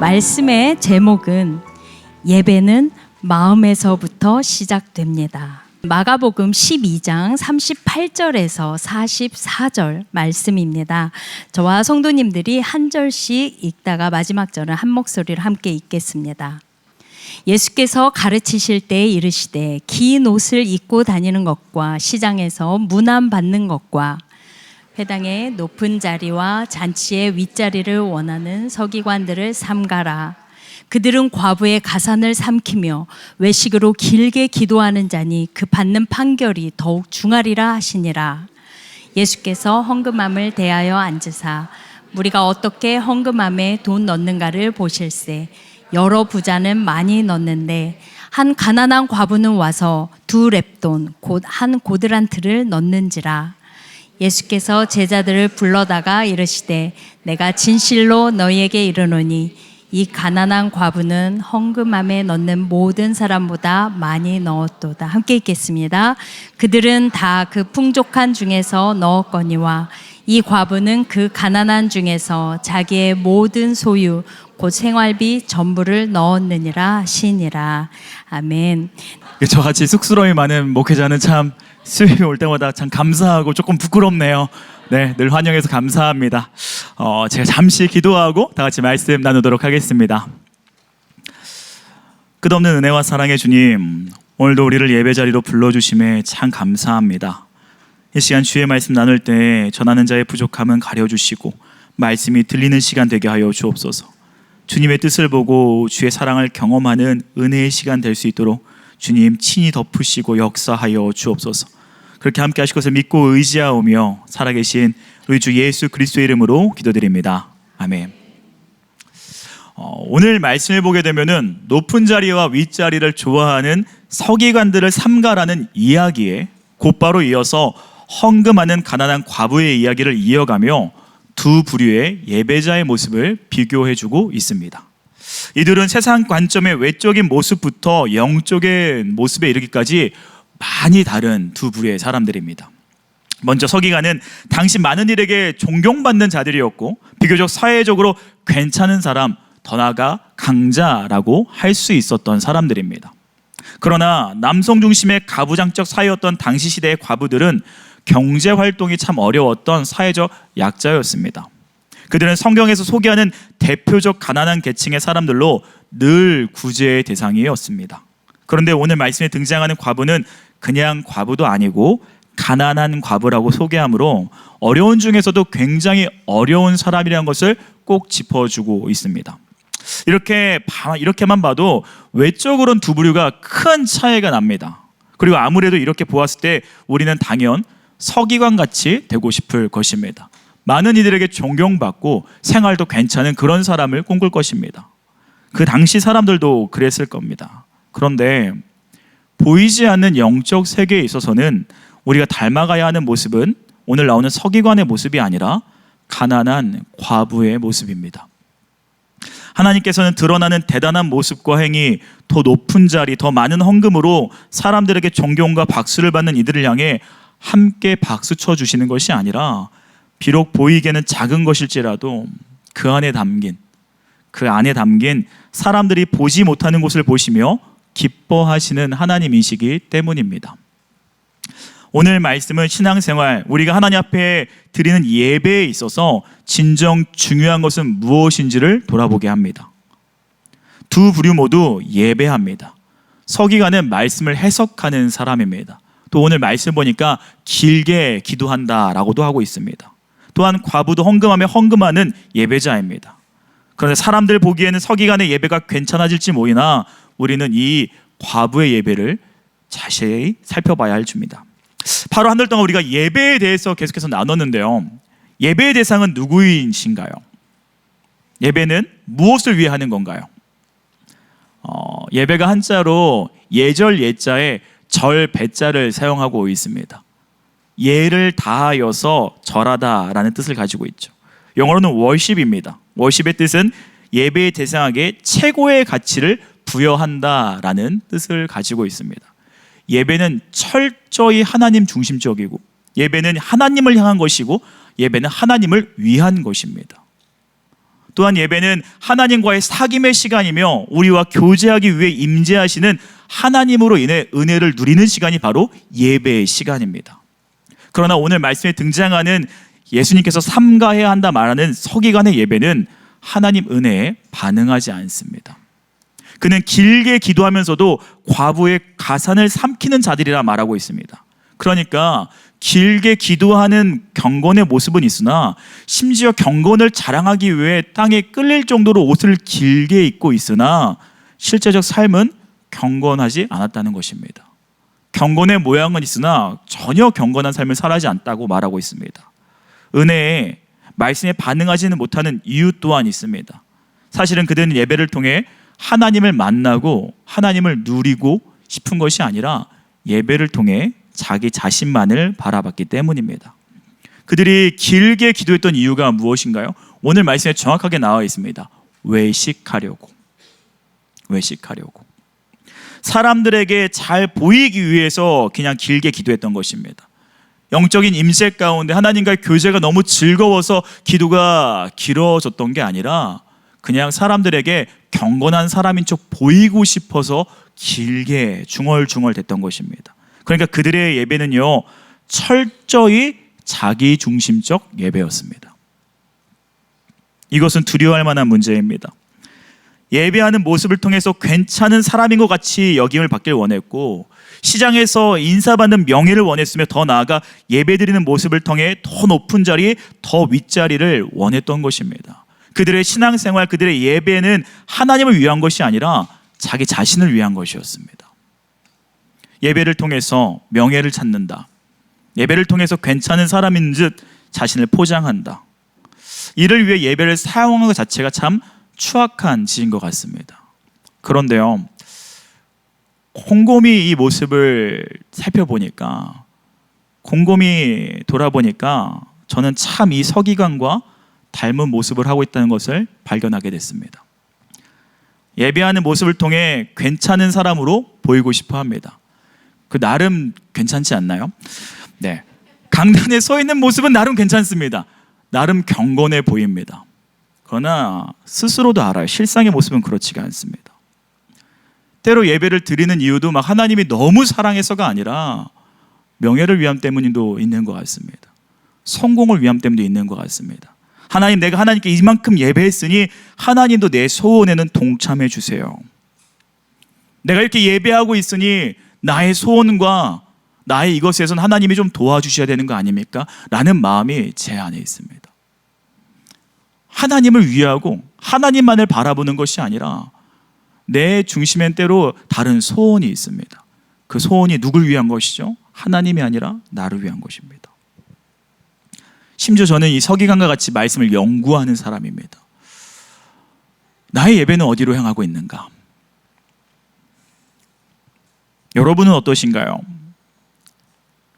말씀의 제목은 예배는 마음에서부터 시작됩니다. 마가복음 12장 38절에서 44절 말씀입니다. 저와 성도님들이 한 절씩 읽다가 마지막 절은 한 목소리로 함께 읽겠습니다. 예수께서 가르치실 때 이르시되 긴 옷을 입고 다니는 것과 시장에서 문안 받는 것과 회당의 높은 자리와 잔치의 윗자리를 원하는 서기관들을 삼가라. 그들은 과부의 가산을 삼키며 외식으로 길게 기도하는 자니 그 받는 판결이 더욱 중하리라 하시니라. 예수께서 헌금함을 대하여 앉으사 우리가 어떻게 헌금함에 돈 넣는가를 보실세. 여러 부자는 많이 넣는데 한 가난한 과부는 와서 2렙돈 곧 한 고드란트를 넣는지라. 예수께서 제자들을 불러다가 이르시되 내가 진실로 너희에게 이르노니 이 가난한 과부는 헌금함에 넣는 모든 사람보다 많이 넣었도다. 함께 읽겠습니다. 그들은 다 그 풍족한 중에서 넣었거니와 이 과부는 그 가난한 중에서 자기의 모든 소유 곧 생활비 전부를 넣었느니라 하시니라. 아멘. 저같이 쑥스러움이 많은 목회자는 참 수요일 올 때마다 참 감사하고 조금 부끄럽네요. 네, 늘 환영해서 감사합니다. 제가 잠시 기도하고 다 같이 말씀 나누도록 하겠습니다. 끝없는 은혜와 사랑의 주님, 오늘도 우리를 예배 자리로 불러주심에 참 감사합니다. 이 시간 주의 말씀 나눌 때 전하는 자의 부족함은 가려주시고 말씀이 들리는 시간 되게 하여 주옵소서. 주님의 뜻을 보고 주의 사랑을 경험하는 은혜의 시간 될 수 있도록 주님 친히 덮으시고 역사하여 주옵소서. 그렇게 함께 하실 것을 믿고 의지하오며 살아계신 우리 주 예수 그리스도의 이름으로 기도드립니다. 아멘. 오늘 말씀을 보게 되면은 높은 자리와 윗자리를 좋아하는 서기관들을 삼가라는 이야기에 곧바로 이어서 헌금하는 가난한 과부의 이야기를 이어가며 두 부류의 예배자의 모습을 비교해주고 있습니다. 이들은 세상 관점의 외적인 모습부터 영적인 모습에 이르기까지 많이 다른 두 부류의 사람들입니다. 먼저 서기관은 당시 많은 일에게 존경받는 자들이었고 비교적 사회적으로 괜찮은 사람, 더 나아가 강자라고 할 수 있었던 사람들입니다. 그러나 남성 중심의 가부장적 사회였던 당시 시대의 과부들은 경제 활동이 참 어려웠던 사회적 약자였습니다. 그들은 성경에서 소개하는 대표적 가난한 계층의 사람들로 늘 구제의 대상이었습니다. 그런데 오늘 말씀에 등장하는 과부는 그냥 과부도 아니고 가난한 과부라고 소개하므로 어려운 중에서도 굉장히 어려운 사람이라는 것을 꼭 짚어주고 있습니다. 이렇게만 봐도 외적으로는 두 부류가 큰 차이가 납니다. 그리고 아무래도 이렇게 보았을 때 우리는 당연 서기관같이 되고 싶을 것입니다. 많은 이들에게 존경받고 생활도 괜찮은 그런 사람을 꿈꿀 것입니다. 그 당시 사람들도 그랬을 겁니다. 그런데 보이지 않는 영적 세계에 있어서는 우리가 닮아가야 하는 모습은 오늘 나오는 서기관의 모습이 아니라 가난한 과부의 모습입니다. 하나님께서는 드러나는 대단한 모습과 행위, 더 높은 자리, 더 많은 헌금으로 사람들에게 존경과 박수를 받는 이들을 향해 함께 박수 쳐주시는 것이 아니라 비록 보이기에는 작은 것일지라도 그 안에 담긴 사람들이 보지 못하는 곳을 보시며 기뻐하시는 하나님이시기 때문입니다. 오늘 말씀은 신앙생활, 우리가 하나님 앞에 드리는 예배에 있어서 진정 중요한 것은 무엇인지를 돌아보게 합니다. 두 부류 모두 예배합니다. 서기관은 말씀을 해석하는 사람입니다. 또 오늘 말씀 보니까 길게 기도한다라고도 하고 있습니다. 또한 과부도 헌금하며 헌금하는 예배자입니다. 그런데 사람들 보기에는 서기관의 예배가 괜찮아질지 모르나 우리는 이 과부의 예배를 자세히 살펴봐야 할 줍니다. 바로 한 달 동안 우리가 예배에 대해서 계속해서 나눴는데요. 예배의 대상은 누구이신가요? 예배는 무엇을 위해 하는 건가요? 예배가 한자로 예절 예자에 절 배자를 사용하고 있습니다. 예를 다하여서 절하다라는 뜻을 가지고 있죠. 영어로는 worship입니다. worship의 뜻은 예배의 대상에게 최고의 가치를 부여한다라는 뜻을 가지고 있습니다. 예배는 철저히 하나님 중심적이고 예배는 하나님을 향한 것이고 예배는 하나님을 위한 것입니다. 또한 예배는 하나님과의 사귐의 시간이며 우리와 교제하기 위해 임재하시는 하나님으로 인해 은혜를 누리는 시간이 바로 예배의 시간입니다. 그러나 오늘 말씀에 등장하는 예수님께서 삼가해야 한다 말하는 서기관의 예배는 하나님 은혜에 반응하지 않습니다. 그는 길게 기도하면서도 과부의 가산을 삼키는 자들이라 말하고 있습니다. 그러니까 길게 기도하는 경건의 모습은 있으나 심지어 경건을 자랑하기 위해 땅에 끌릴 정도로 옷을 길게 입고 있으나 실제적 삶은 경건하지 않았다는 것입니다. 경건의 모양은 있으나 전혀 경건한 삶을 살아지 않다고 말하고 있습니다. 은혜에 말씀에 반응하지는 못하는 이유 또한 있습니다. 사실은 그들은 예배를 통해 하나님을 만나고 하나님을 누리고 싶은 것이 아니라 예배를 통해 자기 자신만을 바라봤기 때문입니다. 그들이 길게 기도했던 이유가 무엇인가요? 오늘 말씀에 정확하게 나와 있습니다. 외식하려고. 사람들에게 잘 보이기 위해서 그냥 길게 기도했던 것입니다. 영적인 임재 가운데 하나님과의 교제가 너무 즐거워서 기도가 길어졌던 게 아니라 그냥 사람들에게 경건한 사람인 척 보이고 싶어서 길게 중얼중얼 됐던 것입니다. 그러니까 그들의 예배는요, 철저히 자기 중심적 예배였습니다. 이것은 두려워할 만한 문제입니다. 예배하는 모습을 통해서 괜찮은 사람인 것 같이 여김을 받길 원했고 시장에서 인사받는 명예를 원했으며 더 나아가 예배드리는 모습을 통해 더 높은 자리, 더 윗자리를 원했던 것입니다. 그들의 신앙생활, 그들의 예배는 하나님을 위한 것이 아니라 자기 자신을 위한 것이었습니다. 예배를 통해서 명예를 찾는다. 예배를 통해서 괜찮은 사람인 듯 자신을 포장한다. 이를 위해 예배를 사용하는 것 자체가 참 추악한 짓인 것 같습니다. 그런데요, 곰곰이 이 모습을 살펴보니까, 곰곰이 돌아보니까 저는 참 이 서기관과 닮은 모습을 하고 있다는 것을 발견하게 됐습니다. 예배하는 모습을 통해 괜찮은 사람으로 보이고 싶어 합니다. 그 나름 괜찮지 않나요? 네. 강단에 서 있는 모습은 나름 괜찮습니다. 나름 경건해 보입니다. 그러나 스스로도 알아요. 실상의 모습은 그렇지가 않습니다. 때로 예배를 드리는 이유도 막 하나님이 너무 사랑해서가 아니라 명예를 위함 때문도 있는 것 같습니다. 성공을 위함 때문도 있는 것 같습니다. 하나님, 내가 하나님께 이만큼 예배했으니 하나님도 내 소원에는 동참해 주세요. 내가 이렇게 예배하고 있으니 나의 소원과 나의 이것에선 하나님이 좀 도와주셔야 되는 거 아닙니까? 라는 마음이 제 안에 있습니다. 하나님을 위하고 하나님만을 바라보는 것이 아니라 내 중심엔 때로 다른 소원이 있습니다. 그 소원이 누굴 위한 것이죠? 하나님이 아니라 나를 위한 것입니다. 심지어 저는 이 서기관과 같이 말씀을 연구하는 사람입니다. 나의 예배는 어디로 향하고 있는가? 여러분은 어떠신가요?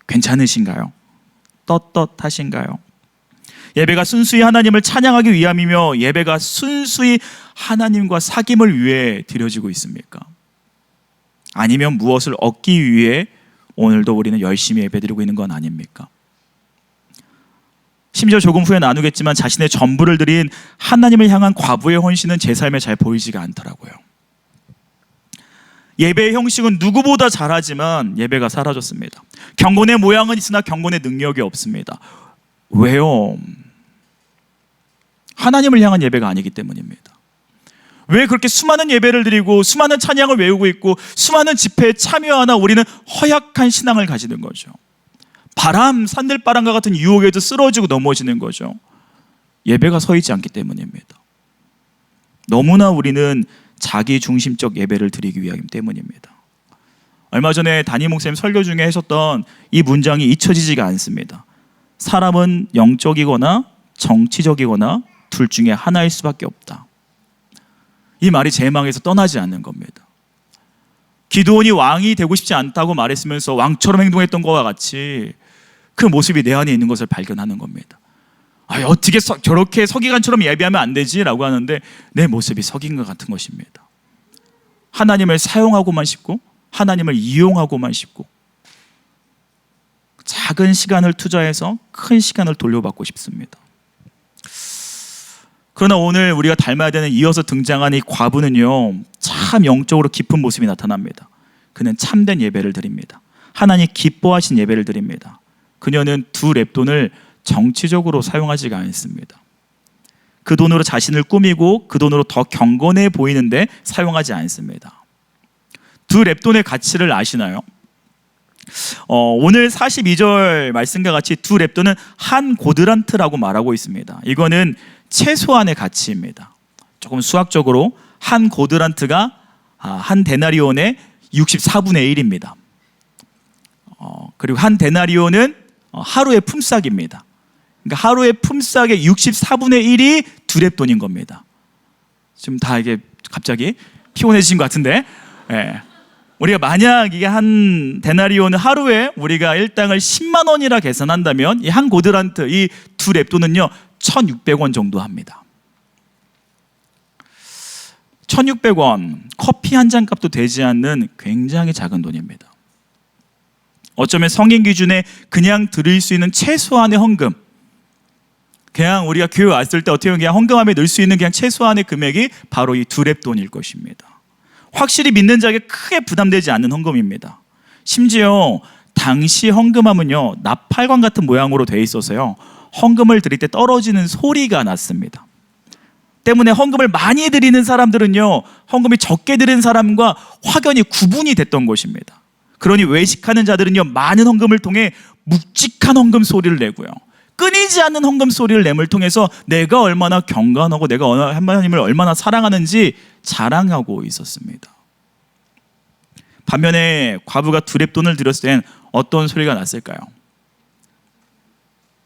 괜찮으신가요? 떳떳하신가요? 예배가 순수히 하나님을 찬양하기 위함이며 예배가 순수히 하나님과 사귐을 위해 드려지고 있습니까? 아니면 무엇을 얻기 위해 오늘도 우리는 열심히 예배드리고 있는 건 아닙니까? 심지어 조금 후에 나누겠지만 자신의 전부를 드린 하나님을 향한 과부의 헌신은 제 삶에 잘 보이지가 않더라고요. 예배의 형식은 누구보다 잘하지만 예배가 사라졌습니다. 경건의 모양은 있으나 경건의 능력이 없습니다. 왜요? 하나님을 향한 예배가 아니기 때문입니다. 왜 그렇게 수많은 예배를 드리고 수많은 찬양을 외우고 있고 수많은 집회에 참여하나 우리는 허약한 신앙을 가지는 거죠. 산들바람과 같은 유혹에도 쓰러지고 넘어지는 거죠. 예배가 서 있지 않기 때문입니다. 너무나 우리는 자기 중심적 예배를 드리기 위하기 때문입니다. 얼마 전에 담임 목사님 설교 중에 하셨던 이 문장이 잊혀지지가 않습니다. 사람은 영적이거나 정치적이거나 둘 중에 하나일 수밖에 없다. 이 말이 제 마음에서 떠나지 않는 겁니다. 기드온이 왕이 되고 싶지 않다고 말했으면서 왕처럼 행동했던 것과 같이 그 모습이 내 안에 있는 것을 발견하는 겁니다. 어떻게 저렇게 서기관처럼 예배하면 안 되지? 라고 하는데 내 모습이 서기관 같은 것입니다. 하나님을 사용하고만 싶고 하나님을 이용하고만 싶고 작은 시간을 투자해서 큰 시간을 돌려받고 싶습니다. 그러나 오늘 우리가 닮아야 되는 이어서 등장한 이 과부는요, 참 영적으로 깊은 모습이 나타납니다. 그는 참된 예배를 드립니다. 하나님 기뻐하신 예배를 드립니다. 그녀는 두 렙돈을 정치적으로 사용하지가 않습니다. 그 돈으로 자신을 꾸미고 그 돈으로 더 경건해 보이는데 사용하지 않습니다. 두 렙돈의 가치를 아시나요? 오늘 42절 말씀과 같이 두 렙돈은 한 고드란트라고 말하고 있습니다. 이거는 최소한의 가치입니다. 조금 수학적으로 한 고드란트가 한 데나리온의 64분의 1입니다. 그리고 한 데나리온은 하루의 품삯입니다. 그러니까 하루의 품삯의 64분의 1이 두 렙돈인 겁니다. 지금 다 이게 갑자기 피곤해지신 것 같은데, 예. 우리가 만약 이게 한 데나리온은 하루에 우리가 일당을 10만 원이라 계산한다면 이 한 고드란트, 이 두 렙돈은요 1,600원 정도 합니다. 1,600원, 커피 한 잔 값도 되지 않는 굉장히 작은 돈입니다. 어쩌면 성인 기준에 그냥 드릴 수 있는 최소한의 헌금, 그냥 우리가 교회 왔을 때 어떻게 보면 그냥 헌금함에 넣을 수 있는 그냥 최소한의 금액이 바로 이 두 렙돈일 것입니다. 확실히 믿는 자에게 크게 부담되지 않는 헌금입니다. 심지어 당시 헌금함은요 나팔관 같은 모양으로 되어 있어서요 헌금을 드릴 때 떨어지는 소리가 났습니다. 때문에 헌금을 많이 드리는 사람들은요 헌금이 적게 드리는 사람과 확연히 구분이 됐던 것입니다. 그러니 외식하는 자들은요 많은 헌금을 통해 묵직한 헌금 소리를 내고요, 끊이지 않는 헌금 소리를 내물 통해서 내가 얼마나 경건하고 내가 하나님을 얼마나 사랑하는지 자랑하고 있었습니다. 반면에 과부가 두 렙돈을 드렸을 땐 어떤 소리가 났을까요?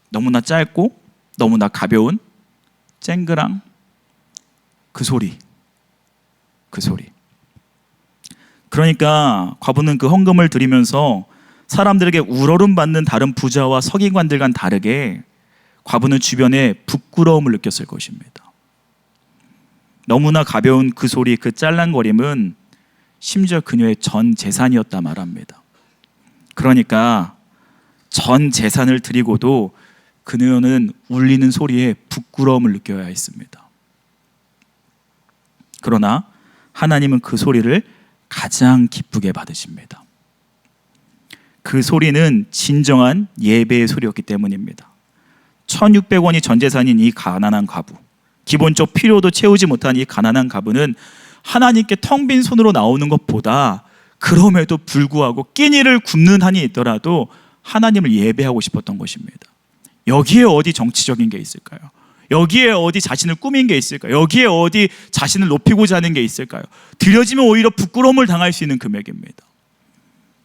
너무나 짧고 너무나 가벼운 쨍그랑 그 소리. 그러니까 과부는 그 헌금을 드리면서 사람들에게 우러름 받는 다른 부자와 서기관들과는 다르게 과부는 주변에 부끄러움을 느꼈을 것입니다. 너무나 가벼운 그 소리, 그 짤랑거림은 심지어 그녀의 전 재산이었다 말합니다. 그러니까 전 재산을 드리고도 그녀는 울리는 소리에 부끄러움을 느껴야 했습니다. 그러나 하나님은 그 소리를 가장 기쁘게 받으십니다. 그 소리는 진정한 예배의 소리였기 때문입니다. 1,600원이 전 재산인 이 가난한 과부, 기본적 필요도 채우지 못한 이 가난한 과부는 하나님께 텅 빈 손으로 나오는 것보다 그럼에도 불구하고 끼니를 굽는 한이 있더라도 하나님을 예배하고 싶었던 것입니다. 여기에 어디 정치적인 게 있을까요? 여기에 어디 자신을 꾸민 게 있을까요? 여기에 어디 자신을 높이고자 하는 게 있을까요? 드려지면 오히려 부끄러움을 당할 수 있는 금액입니다.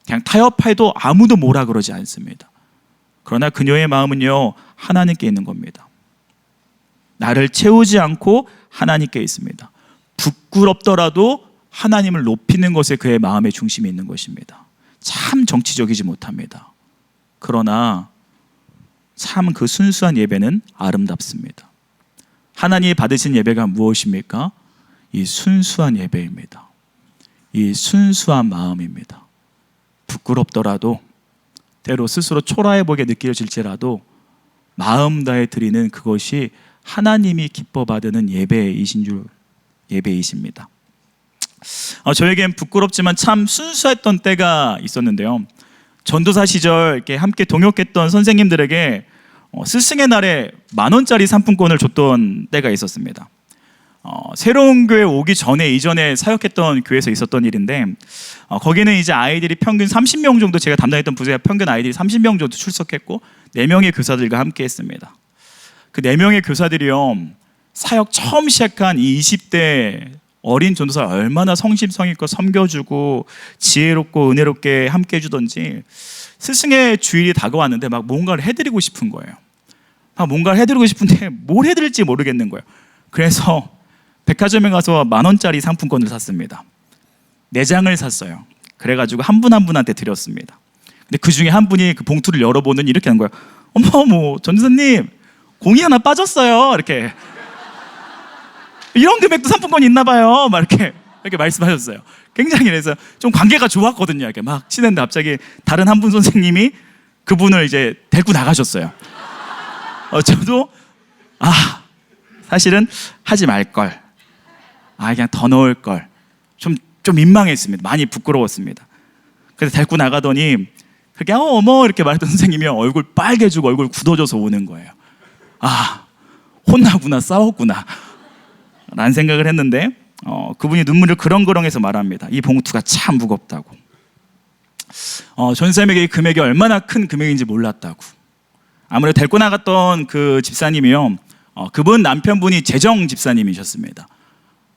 그냥 타협해도 아무도 뭐라 그러지 않습니다. 그러나 그녀의 마음은요 하나님께 있는 겁니다. 나를 채우지 않고 하나님께 있습니다. 부끄럽더라도 하나님을 높이는 것에 그의 마음의 중심이 있는 것입니다. 참 정치적이지 못합니다. 그러나 참 그 순수한 예배는 아름답습니다. 하나님이 받으신 예배가 무엇입니까? 이 순수한 예배입니다. 이 순수한 마음입니다. 부끄럽더라도 때로 스스로 초라해 보게 느껴질지라도 마음 다해 드리는 그것이 하나님이 기뻐 받는 예배이십니다. 저에겐 부끄럽지만 참 순수했던 때가 있었는데요. 전도사 시절 이렇게 함께 동역했던 선생님들에게 스승의 날에 10,000원짜리 상품권을 줬던 때가 있었습니다. 새로운 교회 오기 전에 이전에 사역했던 교회에서 있었던 일인데 거기는 이제 아이들이 평균 30명 정도, 제가 담당했던 부서에 평균 아이들이 30명 정도 출석했고 4명의 교사들과 함께 했습니다. 그 4명의 교사들이요 사역 처음 시작한 이 20대 어린 전도사를 얼마나 성심성의껏 섬겨주고 지혜롭고 은혜롭게 함께 해주던지 스승의 주일이 다가왔는데 막 뭔가를 해드리고 싶은 거예요. 뭔가를 해드리고 싶은데 뭘 해드릴지 모르겠는 거예요. 그래서 백화점에 가서 10,000원짜리 상품권을 샀습니다. 4장을 샀어요. 그래가지고 한 분 한 분한테 드렸습니다. 근데 그 중에 한 분이 그 봉투를 열어보더니 이렇게 한 거예요. 어머 전도사님 공이 하나 빠졌어요. 이렇게 이런 금액도 상품권이 있나 봐요. 막 이렇게 말씀하셨어요. 굉장히 그래서 좀 관계가 좋았거든요. 이렇게 막 친했는데 갑자기 다른 한 분 선생님이 그분을 이제 데리고 나가셨어요. 저도 사실은 하지 말걸, 그냥 더 넣을 걸, 좀 민망했습니다. 많이 부끄러웠습니다. 그래서 데리고 나가더니 그렇게 어머 이렇게 말했던 선생님이 얼굴 빨개지고 얼굴 굳어져서 오는 거예요. 혼나구나, 싸웠구나 라는 생각을 했는데 그분이 눈물을 그렁그렁해서 말합니다. 이 봉투가 참 무겁다고. 전사님에게 이 금액이 얼마나 큰 금액인지 몰랐다고. 아무래도 데리고 나갔던 그 집사님이요, 그분 남편분이 재정 집사님이셨습니다.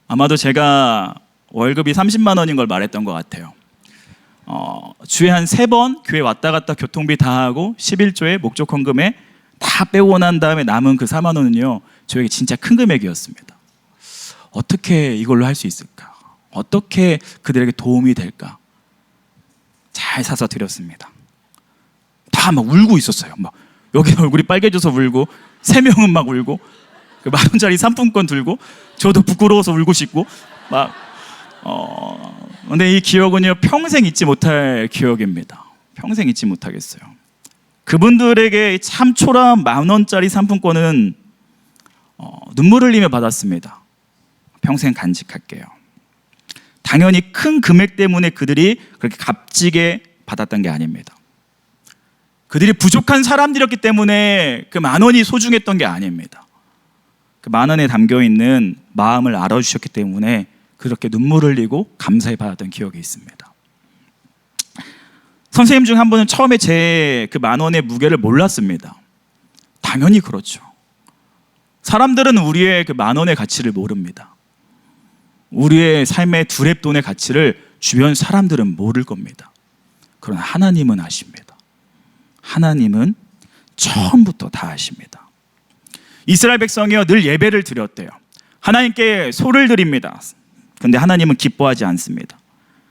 아마도 제가 월급이 30만 원인 걸 말했던 것 같아요. 주에 한 3번 교회 왔다 갔다 교통비 다 하고 11조의 목적 헌금에 다 빼고 난 다음에 남은 그 4만 원은요, 저에게 진짜 큰 금액이었습니다. 어떻게 이걸로 할 수 있을까? 어떻게 그들에게 도움이 될까? 잘 사서 드렸습니다. 다 막 울고 있었어요. 막 여기 얼굴이 빨개져서 울고, 3명은 막 울고, 그 10,000원짜리 상품권 들고, 저도 부끄러워서 울고 싶고, 근데 이 기억은요, 평생 잊지 못할 기억입니다. 평생 잊지 못하겠어요. 그분들에게 참 초라한 10,000원짜리 상품권은 눈물 흘리며 받았습니다. 평생 간직할게요. 당연히 큰 금액 때문에 그들이 그렇게 값지게 받았던 게 아닙니다. 그들이 부족한 사람들이었기 때문에 그 10,000원이 소중했던 게 아닙니다. 그 10,000원에 담겨있는 마음을 알아주셨기 때문에 그렇게 눈물 흘리고 감사히 받았던 기억이 있습니다. 선생님 중 한 분은 처음에 제 그 10,000원의 무게를 몰랐습니다. 당연히 그렇죠. 사람들은 우리의 그 10,000원의 가치를 모릅니다. 우리의 삶의 두렙돈의 가치를 주변 사람들은 모를 겁니다. 그러나 하나님은 아십니다. 하나님은 처음부터 다 아십니다. 이스라엘 백성이요, 늘 예배를 드렸대요. 하나님께 소를 드립니다. 근데 하나님은 기뻐하지 않습니다.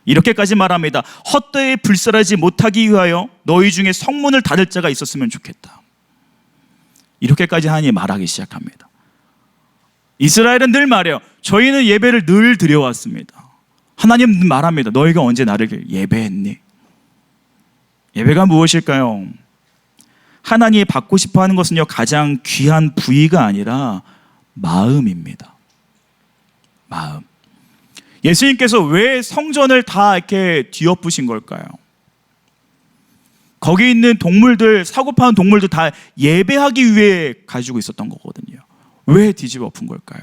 이렇게까지 말합니다. 헛되이 불살하지 못하기 위하여 너희 중에 성문을 닫을 자가 있었으면 좋겠다. 이렇게까지 하나님이 말하기 시작합니다. 이스라엘은 늘 말해요. 저희는 예배를 늘 드려왔습니다. 하나님은 말합니다. 너희가 언제 나를 예배했니? 예배가 무엇일까요? 하나님이 받고 싶어 하는 것은요, 가장 귀한 부위가 아니라 마음입니다. 마음. 예수님께서 왜 성전을 다 이렇게 뒤엎으신 걸까요? 거기 있는 동물들, 사고 파는 동물들 다 예배하기 위해 가지고 있었던 거거든요. 왜 뒤집어 엎은 걸까요?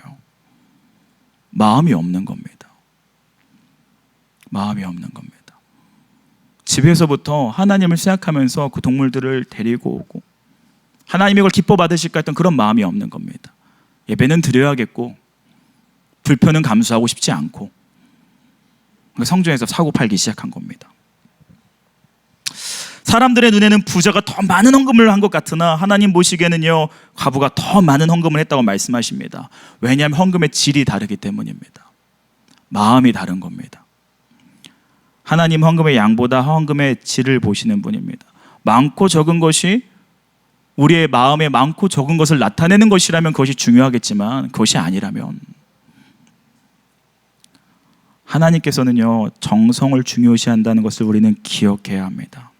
마음이 없는 겁니다. 마음이 없는 겁니다. 집에서부터 하나님을 생각하면서 그 동물들을 데리고 오고 하나님이 이걸 기뻐 받으실까 했던 그런 마음이 없는 겁니다. 예배는 드려야겠고 불편은 감수하고 싶지 않고 성전에서 사고 팔기 시작한 겁니다. 사람들의 눈에는 부자가 더 많은 헌금을 한 것 같으나 하나님 보시기에는요, 과부가 더 많은 헌금을 했다고 말씀하십니다. 왜냐하면 헌금의 질이 다르기 때문입니다. 마음이 다른 겁니다. 하나님 헌금의 양보다 헌금의 질을 보시는 분입니다. 많고 적은 것이 우리의 마음에 많고 적은 것을 나타내는 것이라면 그것이 중요하겠지만 그것이 아니라면 하나님께서는요, 정성을 중요시한다는 것을 우리는 기억해야 합니다.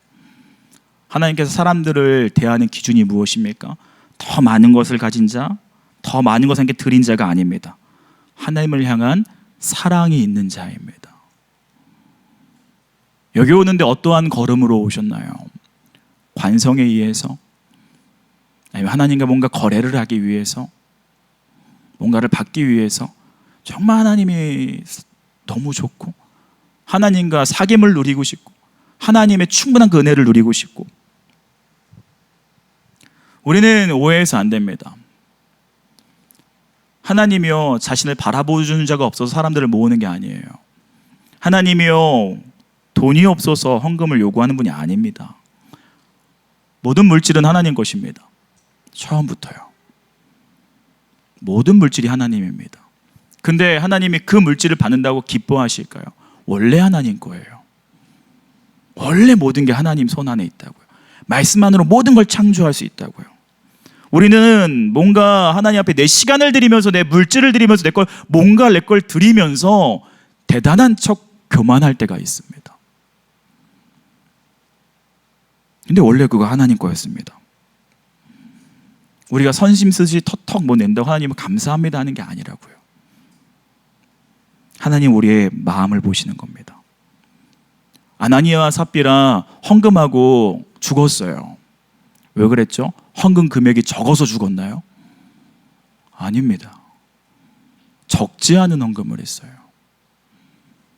하나님께서 사람들을 대하는 기준이 무엇입니까? 더 많은 것을 가진 자, 더 많은 것을 함께 드린 자가 아닙니다. 하나님을 향한 사랑이 있는 자입니다. 여기 오는데 어떠한 걸음으로 오셨나요? 관성에 의해서? 아니면 하나님과 뭔가 거래를 하기 위해서? 뭔가를 받기 위해서? 정말 하나님이 너무 좋고 하나님과 사귐을 누리고 싶고 하나님의 충분한 그 은혜를 누리고 싶고. 우리는 오해해서 안 됩니다. 하나님이요, 자신을 바라보는 자가 없어서 사람들을 모으는 게 아니에요. 하나님이요, 돈이 없어서 헌금을 요구하는 분이 아닙니다. 모든 물질은 하나님 것입니다. 처음부터요. 모든 물질이 하나님입니다. 근데 하나님이 그 물질을 받는다고 기뻐하실까요? 원래 하나님 거예요. 원래 모든 게 하나님 손 안에 있다고요. 말씀만으로 모든 걸 창조할 수 있다고요. 우리는 뭔가 하나님 앞에 내 시간을 드리면서 내 물질을 드리면서 내 걸 드리면서 대단한 척 교만할 때가 있습니다. 근데 원래 그거 하나님 거였습니다. 우리가 선심 쓰지 턱턱 뭐 낸다고 하나님은 감사합니다 하는 게 아니라고요. 하나님 우리의 마음을 보시는 겁니다. 아나니아와 삽비라 헌금하고 죽었어요. 왜 그랬죠? 헌금 금액이 적어서 죽었나요? 아닙니다. 적지 않은 헌금을 했어요.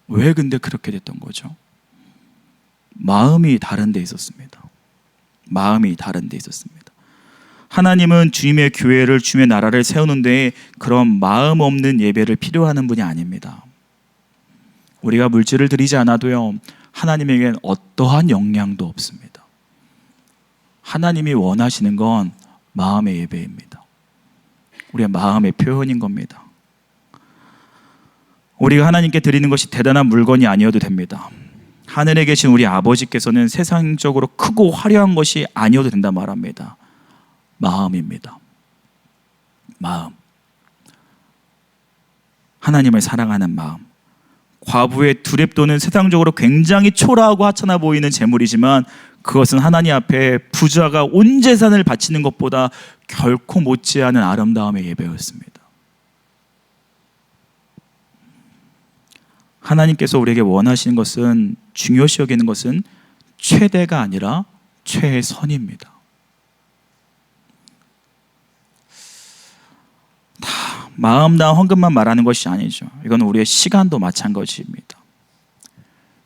왜 근데 그렇게 됐던 거죠? 마음이 다른 데 있었습니다. 마음이 다른 데 있었습니다. 하나님은 주님의 교회를, 주님의 나라를 세우는 데 그런 마음 없는 예배를 필요하는 분이 아닙니다. 우리가 물질을 드리지 않아도요, 하나님에겐 어떠한 영향도 없습니다. 하나님이 원하시는 건 마음의 예배입니다. 우리의 마음의 표현인 겁니다. 우리가 하나님께 드리는 것이 대단한 물건이 아니어도 됩니다. 하늘에 계신 우리 아버지께서는 세상적으로 크고 화려한 것이 아니어도 된다 말합니다. 마음입니다. 마음. 하나님을 사랑하는 마음. 과부의 두렙돈은 세상적으로 굉장히 초라하고 하찮아 보이는 재물이지만 그것은 하나님 앞에 부자가 온 재산을 바치는 것보다 결코 못지않은 아름다움의 예배였습니다. 하나님께서 우리에게 원하시는 것은, 중요시 여기는 것은 최대가 아니라 최선입니다. 다 마음다운 헌금만 말하는 것이 아니죠. 이건 우리의 시간도 마찬가지입니다.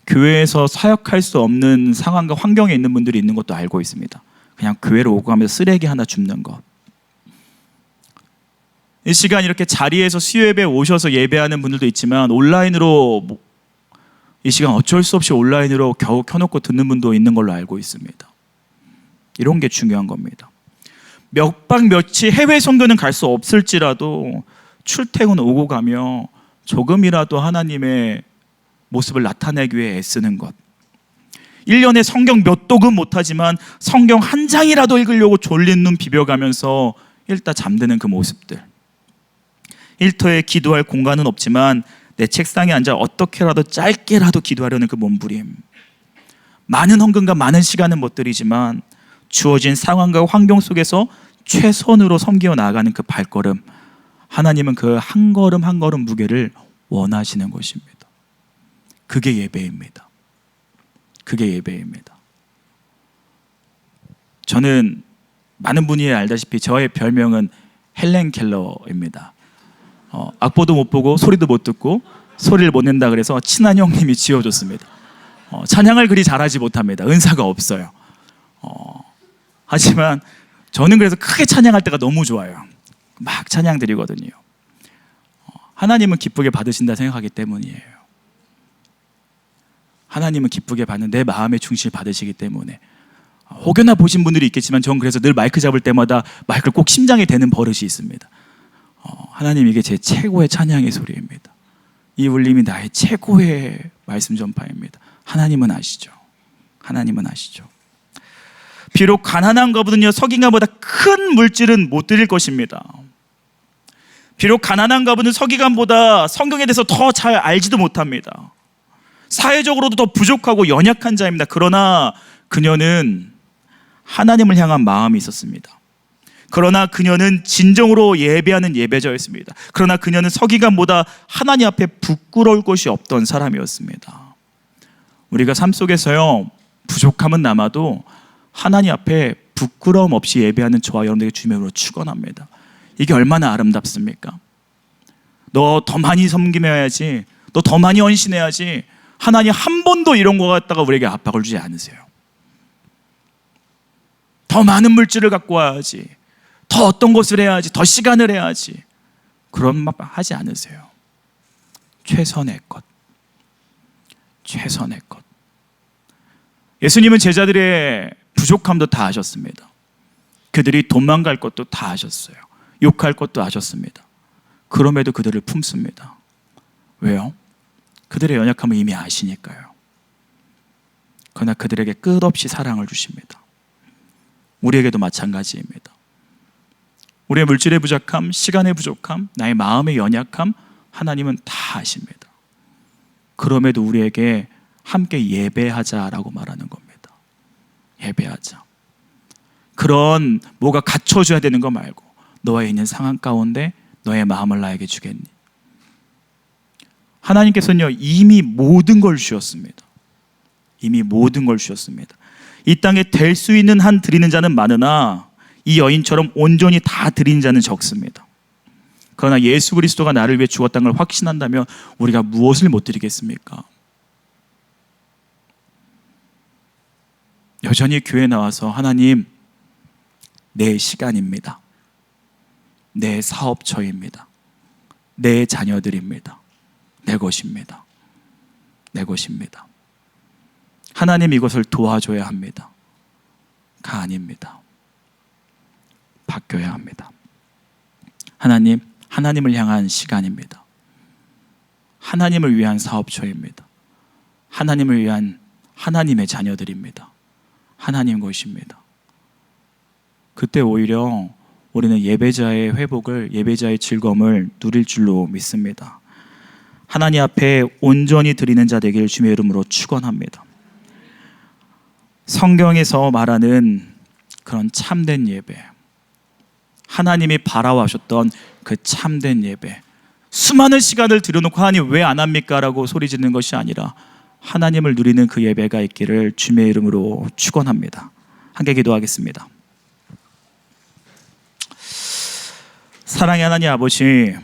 교회에서 사역할 수 없는 상황과 환경에 있는 분들이 있는 것도 알고 있습니다. 그냥 교회로 오고 가면서 쓰레기 하나 줍는 것. 이 시간 이렇게 자리에서 수요예배 오셔서 예배하는 분들도 있지만 온라인으로 이 시간 어쩔 수 없이 온라인으로 겨우 켜놓고 듣는 분도 있는 걸로 알고 있습니다. 이런 게 중요한 겁니다. 몇 박 며칠 해외 선교는 갈 수 없을지라도 출퇴근 오고 가며 조금이라도 하나님의 모습을 나타내기 위해 애쓰는 것. 1년에 성경 몇 독은 못하지만 성경 한 장이라도 읽으려고 졸린 눈 비벼가면서 읽다 잠드는 그 모습들. 일터에 기도할 공간은 없지만 내 책상에 앉아 어떻게라도 짧게라도 기도하려는 그 몸부림. 많은 헌금과 많은 시간은 못 드리지만 주어진 상황과 환경 속에서 최선으로 섬겨 나아가는 그 발걸음. 하나님은 그 한 걸음 한 걸음 무게를 원하시는 것입니다. 그게 예배입니다. 그게 예배입니다. 저는 많은 분이 알다시피 저의 별명은 헬렌 켈러입니다. 악보도 못 보고 소리도 못 듣고 소리를 못 낸다 그래서 친한 형님이 지어줬습니다. 찬양을 그리 잘하지 못합니다. 은사가 없어요. 하지만 저는 그래서 크게 찬양할 때가 너무 좋아요. 막 찬양 드리거든요. 하나님은 기쁘게 받으신다 생각하기 때문이에요. 하나님은 기쁘게 받는 내 마음의 중심을 받으시기 때문에. 혹여나 보신 분들이 있겠지만 전 그래서 늘 마이크 잡을 때마다 마이크를 꼭 심장에 대는 버릇이 있습니다. 하나님, 이게 제 최고의 찬양의 소리입니다. 이 울림이 나의 최고의 말씀 전파입니다. 하나님은 아시죠. 하나님은 아시죠. 비록 가난한 것보다는요 서기관보다 큰 물질은 못 드릴 것입니다. 비록 가난한 가부는 서기관보다 성경에 대해서 더 잘 알지도 못합니다. 사회적으로도 더 부족하고 연약한 자입니다. 그러나 그녀는 하나님을 향한 마음이 있었습니다. 그러나 그녀는 진정으로 예배하는 예배자였습니다. 그러나 그녀는 서기관보다 하나님 앞에 부끄러울 것이 없던 사람이었습니다. 우리가 삶 속에서요 부족함은 남아도 하나님 앞에 부끄러움 없이 예배하는 저와 여러분들에게 주님으로 축원합니다. 이게 얼마나 아름답습니까? 너 더 많이 섬기해야지, 너 더 많이 헌신해야지. 하나님 한 번도 이런 거 갖다가 우리에게 압박을 주지 않으세요. 더 많은 물질을 갖고 와야지, 더 어떤 것을 해야지, 더 시간을 해야지, 그런 말 하지 않으세요. 최선의 것, 최선의 것. 예수님은 제자들의 부족함도 다 아셨습니다. 그들이 도망갈 것도 다 아셨어요. 욕할 것도 아셨습니다. 그럼에도 그들을 품습니다. 왜요? 그들의 연약함을 이미 아시니까요. 그러나 그들에게 끝없이 사랑을 주십니다. 우리에게도 마찬가지입니다. 우리의 물질의 부족함, 시간의 부족함, 나의 마음의 연약함, 하나님은 다 아십니다. 그럼에도 우리에게 함께 예배하자라고 말하는 겁니다. 예배하자. 그런 뭐가 갖춰줘야 되는 거 말고 너의 있는 상황 가운데 너의 마음을 나에게 주겠니? 하나님께서는요, 이미 모든 걸 주셨습니다. 이미 모든 걸 주셨습니다. 이 땅에 될 수 있는 한 드리는 자는 많으나 이 여인처럼 온전히 다 드리는 자는 적습니다. 그러나 예수 그리스도가 나를 위해 죽었다는 걸 확신한다면 우리가 무엇을 못 드리겠습니까? 여전히 교회에 나와서 하나님, 내 시간입니다. 내 사업처입니다. 내 자녀들입니다. 내 것입니다. 내 것입니다. 하나님 이것을 도와줘야 합니다. 가 아닙니다. 바뀌어야 합니다. 하나님, 하나님을 향한 시간입니다. 하나님을 위한 사업처입니다. 하나님을 위한 하나님의 자녀들입니다. 하나님 것입니다. 그때 오히려 우리는 예배자의 회복을, 예배자의 즐거움을 누릴 줄로 믿습니다. 하나님 앞에 온전히 드리는 자 되기를 주님의 이름으로 축원합니다. 성경에서 말하는 그런 참된 예배, 하나님이 바라와셨던 그 참된 예배, 수많은 시간을 들여놓고 하나님 왜 안 합니까? 라고 소리 지르는 것이 아니라 하나님을 누리는 그 예배가 있기를 주님의 이름으로 축원합니다. 함께 기도하겠습니다. 사랑의 하나님 아버지,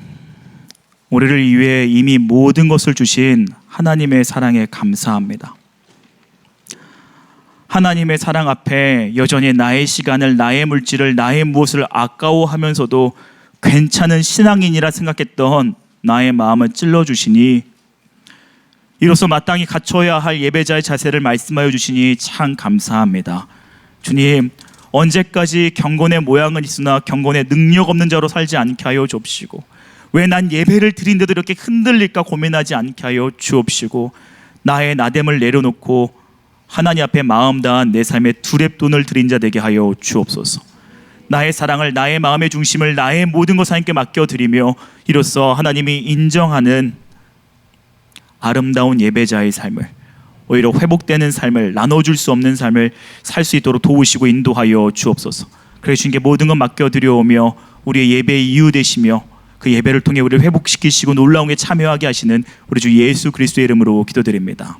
우리를 위해 이미 모든 것을 주신 하나님의 사랑에 감사합니다. 하나님의 사랑 앞에 여전히 나의 시간을, 나의 물질을, 나의 무엇을 아까워하면서도 괜찮은 신앙인이라 생각했던 나의 마음을 찔러주시니 이로써 마땅히 갖춰야 할 예배자의 자세를 말씀하여 주시니 참 감사합니다. 주님, 언제까지 경건의 모양은 있으나 경건의 능력 없는 자로 살지 않게 하여 주옵시고, 왜 난 예배를 드린데도 이렇게 흔들릴까 고민하지 않게 하여 주옵시고, 나의 나됨을 내려놓고 하나님 앞에 마음 다한 내 삶의 두랩돈을 드린 자 되게 하여 주옵소서. 나의 사랑을, 나의 마음의 중심을, 나의 모든 것을 하나님께 맡겨드리며 이로써 하나님이 인정하는 아름다운 예배자의 삶을, 오히려 회복되는 삶을, 나눠줄 수 없는 삶을 살 수 있도록 도우시고 인도하여 주옵소서. 그래서 주님께 모든 것 맡겨드려오며 우리의 예배의 이유 되시며 그 예배를 통해 우리를 회복시키시고 놀라운 게 참여하게 하시는 우리 주 예수 그리스도의 이름으로 기도드립니다.